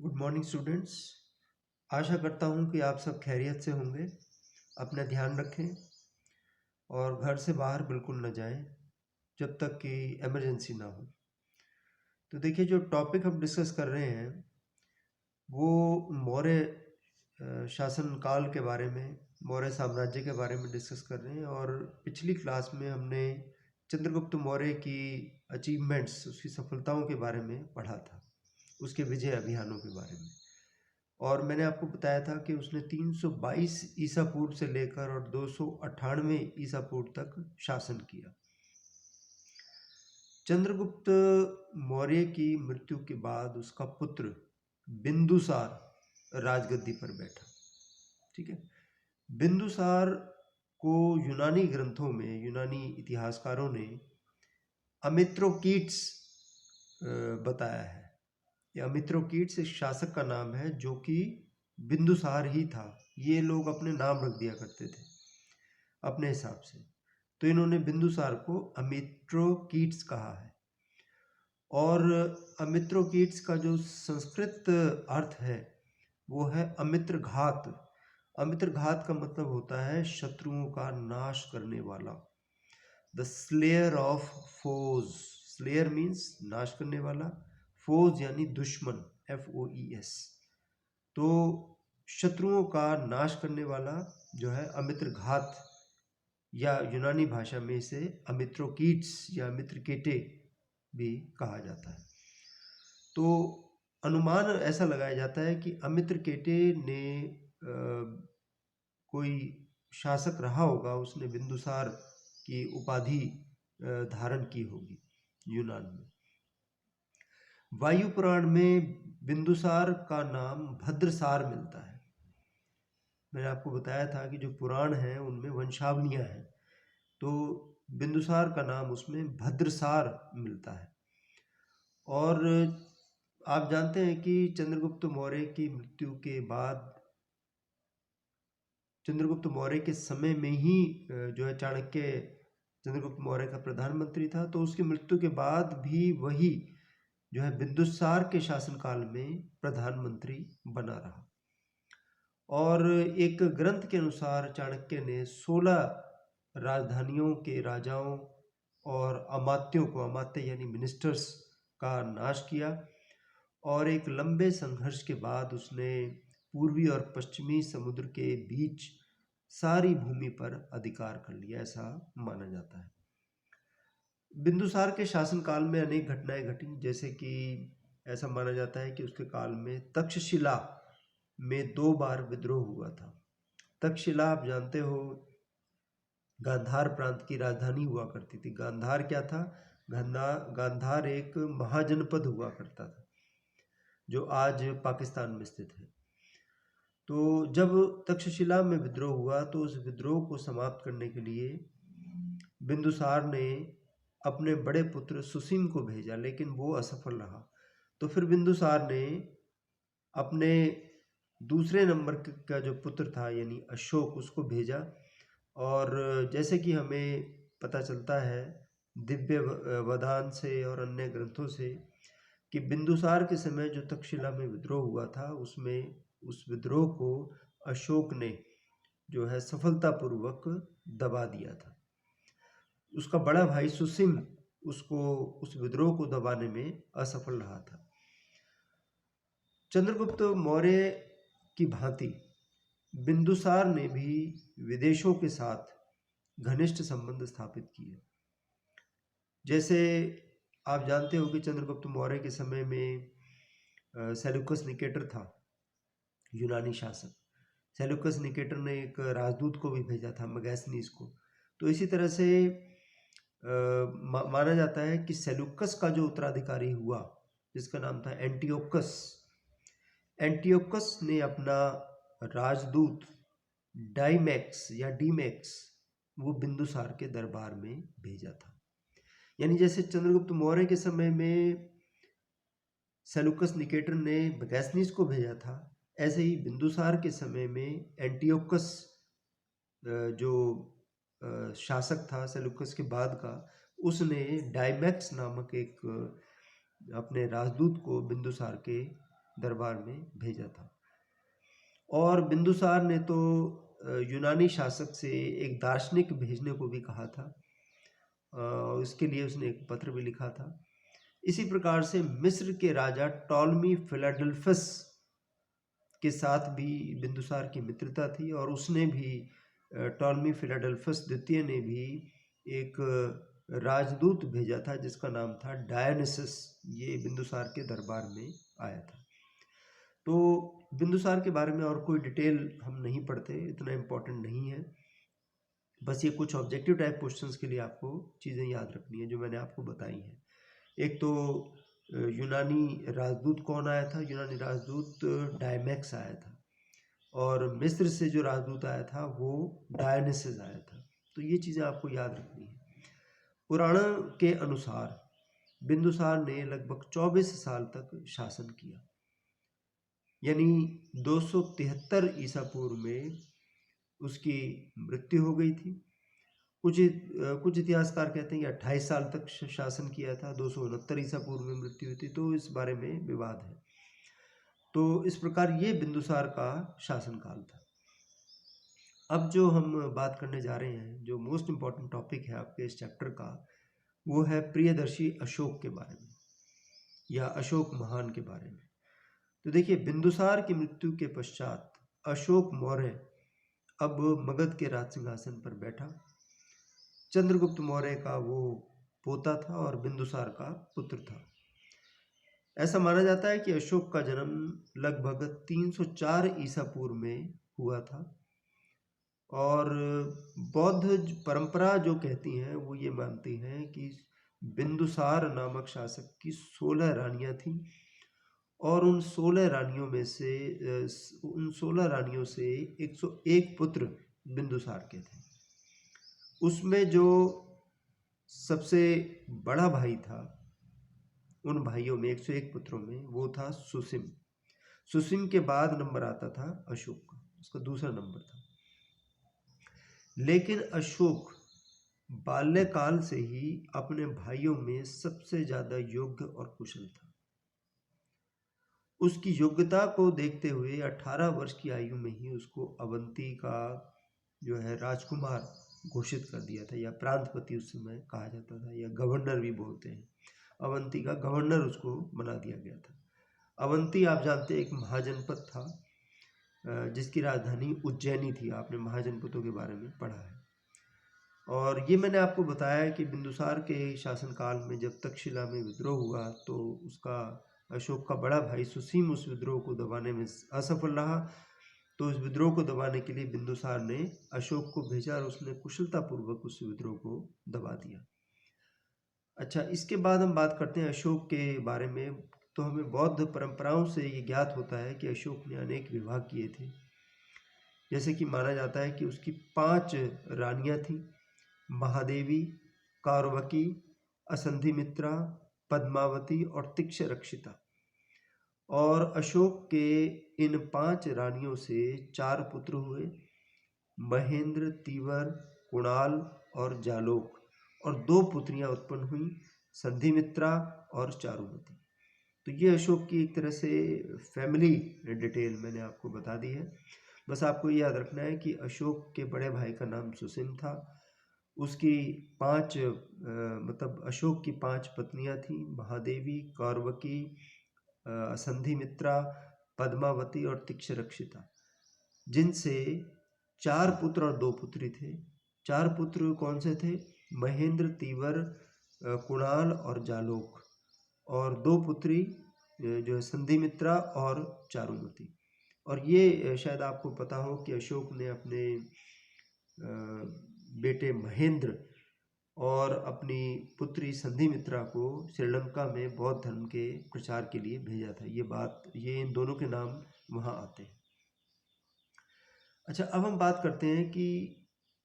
Good morning students. आशा करता हूँ कि आप सब खैरियत से होंगे। अपना ध्यान रखें और घर से बाहर बिल्कुल न जाएं जब तक कि इमरजेंसी ना हो। तो देखिए, जो टॉपिक हम डिस्कस कर रहे हैं वो मौर्य शासन काल के बारे में, मौर्य साम्राज्य के बारे में डिस्कस कर रहे हैं। और पिछली क्लास में हमने चंद्रगुप्त मौर्य की अचीवमेंट्स, उसकी सफलताओं के बारे में पढ़ा था, उसके विजय अभियानों के बारे में। और मैंने आपको बताया था कि उसने 322 ईसा पूर्व से लेकर और 298 ईसा पूर्व तक शासन किया। चंद्रगुप्त मौर्य की मृत्यु के बाद उसका पुत्र बिंदुसार राजगद्दी पर बैठा। ठीक है। बिंदुसार को यूनानी ग्रंथों में, यूनानी इतिहासकारों ने अमित्रोकीट्स बताया है। ये अमित्रोकीट्स एक शासक का नाम है जो कि बिंदुसार ही था। ये लोग अपने नाम रख दिया करते थे अपने हिसाब से, तो इन्होंने बिंदुसार को अमित्रोकीट्स कहा है। और अमित्रोकीट्स का जो संस्कृत अर्थ है वो है अमित्र घात। अमित्र घात का मतलब होता है शत्रुओं का नाश करने वाला, the slayer of foes. Slayer means नाश करने वाला, फोज यानी दुश्मन, FOES। तो शत्रुओं का नाश करने वाला जो है अमित्र घात, या यूनानी भाषा में इसे अमित्रोकीट्स या अमित्रकेटे भी कहा जाता है। तो अनुमान ऐसा लगाया जाता है कि अमित्रकेटे ने कोई शासक रहा होगा, उसने बिंदुसार की उपाधि धारण की होगी यूनान में। वायु पुराण में बिंदुसार का नाम भद्रसार मिलता है। मैंने आपको बताया था कि जो पुराण हैं उनमें वंशावलियां हैं, तो बिंदुसार का नाम उसमें भद्रसार मिलता है। और आप जानते हैं कि चंद्रगुप्त मौर्य की मृत्यु के बाद, चंद्रगुप्त मौर्य के समय में ही जो है चाणक्य चंद्रगुप्त मौर्य का प्रधानमंत्री था, तो उसकी मृत्यु के बाद भी वही जो है बिंदुसार के शासनकाल में प्रधानमंत्री बना रहा। और एक ग्रंथ के अनुसार चाणक्य ने 16 राजधानियों के राजाओं और अमात्यों को, अमात्य यानी मिनिस्टर्स का नाश किया। और एक लंबे संघर्ष के बाद उसने पूर्वी और पश्चिमी समुद्र के बीच सारी भूमि पर अधिकार कर लिया, ऐसा माना जाता है। बिंदुसार के शासनकाल में अनेक घटनाएं घटी, जैसे कि ऐसा माना जाता है कि उसके काल में तक्षशिला में 2 बार विद्रोह हुआ था। तक्षशिला आप जानते हो गांधार प्रांत की राजधानी हुआ करती थी। गांधार क्या था? गांधार एक महाजनपद हुआ करता था जो आज पाकिस्तान में स्थित है। तो जब तक्षशिला में विद्रोह हुआ तो उस विद्रोह को समाप्त करने के लिए बिंदुसार ने अपने बड़े पुत्र सुसीम को भेजा, लेकिन वो असफल रहा। तो फिर बिंदुसार ने अपने दूसरे नंबर का जो पुत्र था यानी अशोक, उसको भेजा। और जैसे कि हमें पता चलता है दिव्य वदान से और अन्य ग्रंथों से कि बिंदुसार के समय जो तक्षशिला में विद्रोह हुआ था, उसमें उस विद्रोह को अशोक ने जो है सफलतापूर्वक दबा दिया था। उसका बड़ा भाई सुसिम उसको, उस विद्रोह को दबाने में असफल रहा था। चंद्रगुप्त मौर्य की भांति बिंदुसार ने भी विदेशों के साथ घनिष्ठ संबंध स्थापित किए। जैसे आप जानते हो कि चंद्रगुप्त मौर्य के समय में सेल्यूकस निकेटर था, यूनानी शासक। सेल्यूकस निकेटर ने एक राजदूत को भी भेजा था, मैगेसनीस को। तो इसी तरह से माना जाता है कि सेल्यूकस का जो उत्तराधिकारी हुआ, जिसका नाम था एंटियोकस, एंटियोकस ने अपना राजदूत डाइमैक्स या डीमैक्स वो बिंदुसार के दरबार में भेजा था। यानी जैसे चंद्रगुप्त मौर्य के समय में सेल्यूकस निकेटर ने मैगेसनीस को भेजा था, ऐसे ही बिंदुसार के समय में एंटियोकस जो शासक था सेल्यूकस के बाद का, उसने डाइमैक्स नामक एक अपने राजदूत को बिंदुसार के दरबार में भेजा था। और बिंदुसार ने तो यूनानी शासक से एक दार्शनिक भेजने को भी कहा था। इसके लिए उसने एक पत्र भी लिखा था। इसी प्रकार से मिस्र के राजा टॉलमी फिलाडेल्फस के साथ भी बिंदुसार की मित्रता थी, और उसने भी टॉलमी फिलाडेल्फस द्वितीय ने भी एक राजदूत भेजा था जिसका नाम था डायोनिसस। ये बिंदुसार के दरबार में आया था। तो बिंदुसार के बारे में और कोई डिटेल हम नहीं पढ़ते, इतना इम्पोर्टेंट नहीं है। बस ये कुछ ऑब्जेक्टिव टाइप क्वेश्चंस के लिए आपको चीज़ें याद रखनी है जो मैंने आपको बताई हैं। एक तो यूनानी राजदूत कौन आया था? यूनानी राजदूत डायमैक्स आया था, और मिस्र से जो राजदूत आया था वो डायोनिसस आया था। तो ये चीज़ें आपको याद रखनी है। पुराणों के अनुसार बिंदुसार ने लगभग 24 साल तक शासन किया, यानी 273 ईसा पूर्व में उसकी मृत्यु हो गई थी। कुछ इतिहासकार कहते हैं कि 28 साल तक शासन किया था, 269 ईसा पूर्व में मृत्यु हुई थी, तो इस बारे में विवाद है। तो इस प्रकार ये बिंदुसार का शासनकाल था। अब जो हम बात करने जा रहे हैं, जो मोस्ट इम्पॉर्टेंट टॉपिक है आपके इस चैप्टर का, वो है प्रियदर्शी अशोक के बारे में, या अशोक महान के बारे में। तो देखिए, बिंदुसार की मृत्यु के पश्चात अशोक मौर्य अब मगध के राज सिंहासन पर बैठा। चंद्रगुप्त मौर्य का वो पोता था और बिंदुसार का पुत्र था। ऐसा माना जाता है कि अशोक का जन्म लगभग 304 ईसा पूर्व में हुआ था, और बौद्ध परंपरा जो कहती हैं वो ये मानती हैं कि बिंदुसार नामक शासक की 16 रानियां थीं, और उन 16 रानियों से 101 पुत्र बिंदुसार के थे। उसमें जो सबसे बड़ा भाई था, उन भाइयों में 101 पुत्रों में, वो था सुसिम। सुसिम के बाद नंबर आता था अशोक का, उसका दूसरा नंबर था। लेकिन अशोक बाल्यकाल से ही अपने भाइयों में सबसे ज्यादा योग्य और कुशल था। उसकी योग्यता को देखते हुए 18 वर्ष की आयु में ही उसको अवंती का जो है राजकुमार घोषित कर दिया था, या प्रांतपति उस समय कहा जाता था, या गवर्नर भी बोलते हैं। अवंती का गवर्नर उसको बना दिया गया था। अवंती आप जानते हैं एक महाजनपद था जिसकी राजधानी उज्जैनी थी। आपने महाजनपदों के बारे में पढ़ा है। और ये मैंने आपको बताया कि बिंदुसार के शासनकाल में जब तक्षशिला में विद्रोह हुआ तो उसका अशोक का बड़ा भाई सुसीम उस विद्रोह को दबाने में असफल रहा। तो इस विद्रोह को दबाने के लिए बिंदुसार ने अशोक को भेजा, और उसने कुशलतापूर्वक उस विद्रोह को दबा दिया। अच्छा, इसके बाद हम बात करते हैं अशोक के बारे में। तो हमें बौद्ध परंपराओं से ये ज्ञात होता है कि अशोक ने अनेक विवाह किए थे। जैसे कि माना जाता है कि उसकी 5 रानियां थीं, महादेवी, कारवकी, असंधिमित्रा, पद्मावती और तिक्षरक्षिता। और अशोक के इन 5 रानियों से 4 पुत्र हुए, महेंद्र, तीवर, कुणाल और जालोक, और 2 पुत्रियां उत्पन्न हुई, संधिमित्रा और चारुमती। तो ये अशोक की एक तरह से फैमिली डिटेल मैंने आपको बता दी है। बस आपको याद रखना है कि अशोक के बड़े भाई का नाम सुसिम था। उसकी 5 मतलब अशोक की 5 पत्नियां थीं, महादेवी, कौरवकी, संधिमित्रा, पद्मावती और तिक्षरक्षिता, जिनसे 4 पुत्र और 2 पुत्री थे। 4 पुत्र कौन से थे? महेंद्र, तीवर, कुणाल और जालोक, और 2 पुत्री जो है संधिमित्रा और चारुमती। और ये शायद आपको पता हो कि अशोक ने अपने बेटे महेंद्र और अपनी पुत्री संधिमित्रा को श्रीलंका में बौद्ध धर्म के प्रचार के लिए भेजा था। ये इन दोनों के नाम वहाँ आते हैं। अच्छा, अब हम बात करते हैं कि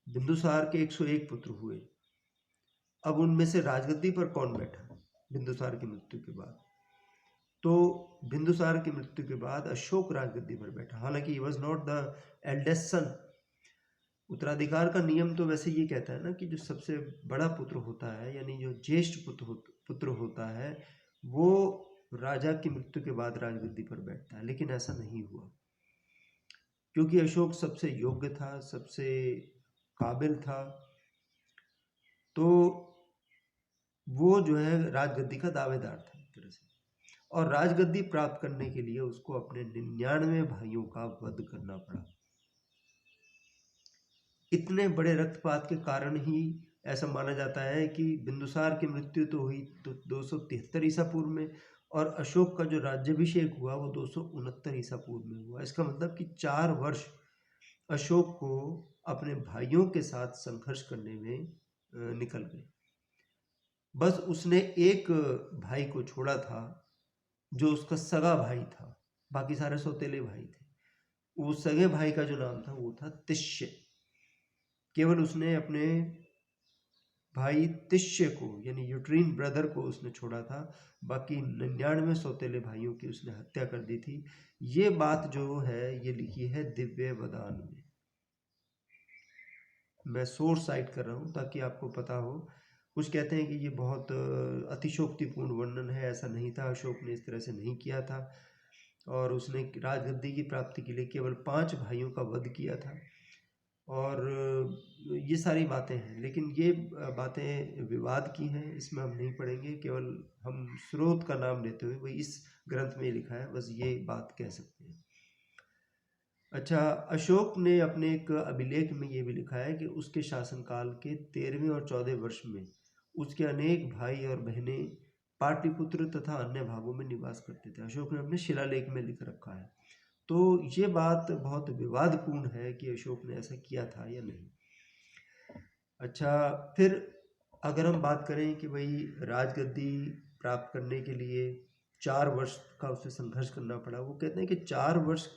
बिंदुसार के 101 पुत्र हुए। अब उनमें से राजगद्दी पर कौन बैठा बिंदुसार की मृत्यु के बाद? तो बिंदुसार की मृत्यु के बाद अशोक राजगद्दी पर बैठा। हालांकि he was not the eldest son. उत्तराधिकार का नियम तो वैसे ये कहता है ना कि जो सबसे बड़ा पुत्र होता है, यानी जो ज्येष्ठ पुत्र होता है, वो राजा की मृत्यु के बाद राजगद्दी पर बैठता है, लेकिन ऐसा नहीं हुआ, क्योंकि अशोक सबसे योग्य था, सबसे काबिल था, तो वो जो है राजगद्दी का दावेदार था एक तरह से। और राजगद्दी प्राप्त करने के लिए उसको अपने 99 भाइयों का वध करना पड़ा। इतने बड़े रक्तपात के कारण ही ऐसा माना जाता है कि बिंदुसार की मृत्यु तो हुई तो 273 ईसा पूर्व में, और अशोक का जो राज्याभिषेक हुआ वो 269 ईसा पूर्व में हुआ। इसका मतलब कि 4 वर्ष अशोक को अपने भाइयों के साथ संघर्ष करने में निकल गए। बस उसने एक भाई को छोड़ा था जो उसका सगा भाई था, बाकी सारे सौतेले भाई थे। वो सगे भाई का जो नाम था वो था तिष्य। केवल उसने अपने भाई तिष्य को यानी यूट्रीन ब्रदर को उसने छोड़ा था, बाकी 99 सौतेले भाइयों की उसने हत्या कर दी थी। ये बात जो है ये लिखी है दिव्य वदान में। मैं सोर्स साइट कर रहा हूँ ताकि आपको पता हो। कुछ कहते हैं कि ये बहुत अतिशोक्तिपूर्ण वर्णन है, ऐसा नहीं था, अशोक ने इस तरह से नहीं किया था, और उसने राजगद्दी की प्राप्ति के लिए केवल 5 भाइयों का वध किया था। और ये सारी बातें हैं, लेकिन ये बातें विवाद की हैं, इसमें हम नहीं पढ़ेंगे, केवल हम स्रोत का नाम लेते हुए वही इस ग्रंथ में लिखा है, बस ये बात कह सकते हैं। अच्छा, अशोक ने अपने एक अभिलेख में ये भी लिखा है कि उसके शासनकाल के 13वें और 14वें वर्ष में उसके अनेक भाई और बहनें पाटलिपुत्र तथा अन्य भागों में निवास करते थे। अशोक ने अपने शिलालेख में लिख रखा है। तो ये बात बहुत विवादपूर्ण है कि अशोक ने ऐसा किया था या नहीं। अच्छा, फिर अगर हम बात करें कि भाई राजगद्दी प्राप्त करने के लिए 4 वर्ष का उसे संघर्ष करना पड़ा, वो कहते हैं कि 4 वर्ष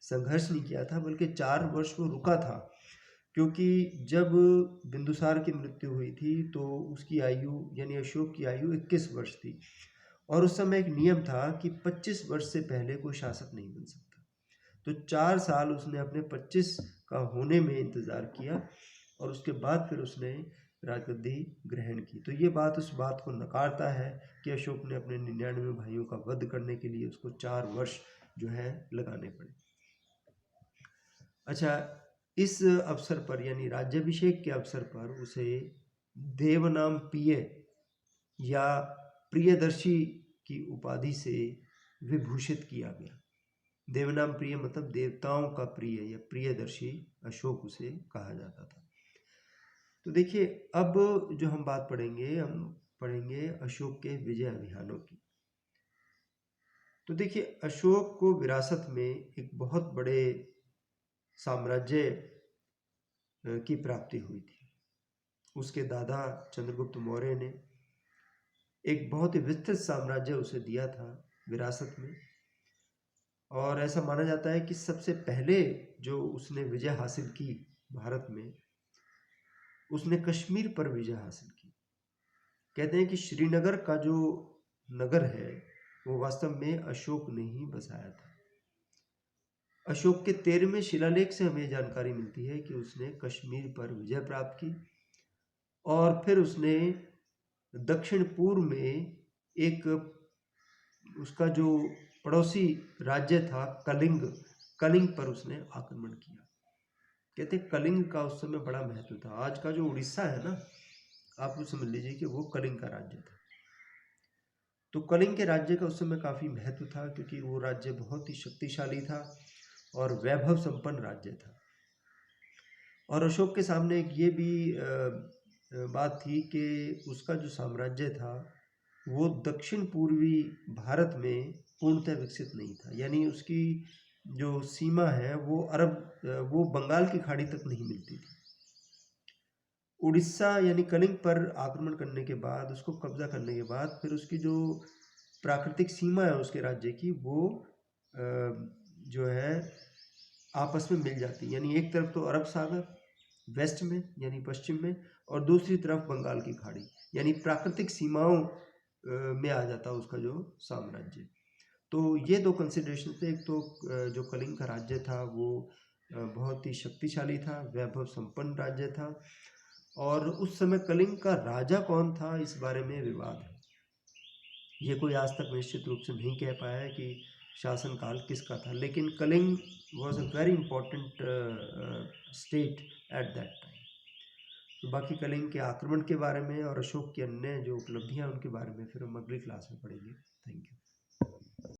संघर्ष नहीं किया था, बल्कि 4 वर्ष वो रुका था, क्योंकि जब बिंदुसार की मृत्यु हुई थी तो उसकी आयु यानी अशोक की आयु 21 वर्ष थी, और उस समय एक नियम था कि 25 वर्ष से पहले कोई शासक नहीं बन सकता। तो 4 साल उसने अपने 25 का होने में इंतज़ार किया, और उसके बाद फिर उसने राजगद्दी ग्रहण की। तो ये बात उस बात को नकारता है कि अशोक ने अपने 99 भाइयों का वध करने के लिए उसको 4 वर्ष जो है लगाने पड़े। अच्छा, इस अवसर पर यानी राज्याभिषेक के अवसर पर उसे देवनाम प्रिय या प्रियदर्शी की उपाधि से विभूषित किया गया। देवनाम प्रिय मतलब देवताओं का प्रिय या प्रियदर्शी अशोक उसे कहा जाता था। तो देखिए, अब जो हम बात पढ़ेंगे, हम पढ़ेंगे अशोक के विजय अभियानों की। तो देखिए, अशोक को विरासत में एक बहुत बड़े साम्राज्य की प्राप्ति हुई थी। उसके दादा चंद्रगुप्त मौर्य ने एक बहुत ही विस्तृत साम्राज्य उसे दिया था विरासत में, और ऐसा माना जाता है कि सबसे पहले जो उसने विजय हासिल की भारत में, उसने कश्मीर पर विजय हासिल की। कहते हैं कि श्रीनगर का जो नगर है वो वास्तव में अशोक ने ही बसाया था। अशोक के 13वें शिलालेख से हमें जानकारी मिलती है कि उसने कश्मीर पर विजय प्राप्त की, और फिर उसने दक्षिण पूर्व में एक उसका जो पड़ोसी राज्य था कलिंग पर उसने आक्रमण किया। कहते कलिंग का उस समय बड़ा महत्व था। आज का जो उड़ीसा है ना, आप वो समझ लीजिए कि वो कलिंग का राज्य था। तो कलिंग के राज्य का उस समय काफ़ी महत्व था, क्योंकि वो राज्य बहुत ही शक्तिशाली था और वैभव संपन्न राज्य था। और अशोक के सामने एक ये भी बात थी कि उसका जो साम्राज्य था वो दक्षिण पूर्वी भारत में पूर्णतः विकसित नहीं था, यानी उसकी जो सीमा है वो बंगाल की खाड़ी तक नहीं मिलती थी। उड़ीसा यानी कलिंग पर आक्रमण करने के बाद, उसको कब्जा करने के बाद, फिर उसकी जो प्राकृतिक सीमा है उसके राज्य की, वो जो है आपस में मिल जाती है। यानी एक तरफ तो अरब सागर वेस्ट में यानी पश्चिम में, और दूसरी तरफ बंगाल की खाड़ी, यानी प्राकृतिक सीमाओं में आ जाता उसका जो साम्राज्य। तो ये दो कंसिडरेशन थे। एक तो जो कलिंग का राज्य था वो बहुत ही शक्तिशाली था, वैभव संपन्न राज्य था, और उस समय कलिंग का राजा कौन था इस बारे में विवाद है। ये कोई आज तक निश्चित रूप से नहीं कह पाया है कि शासनकाल किसका था, लेकिन Kalinga was a very important state at that time. बाकी कलिंग के आक्रमण के बारे में और अशोक की अन्य जो उपलब्धियां उनके बारे में फिर हम अगली क्लास में पढ़ेंगे। Thank you.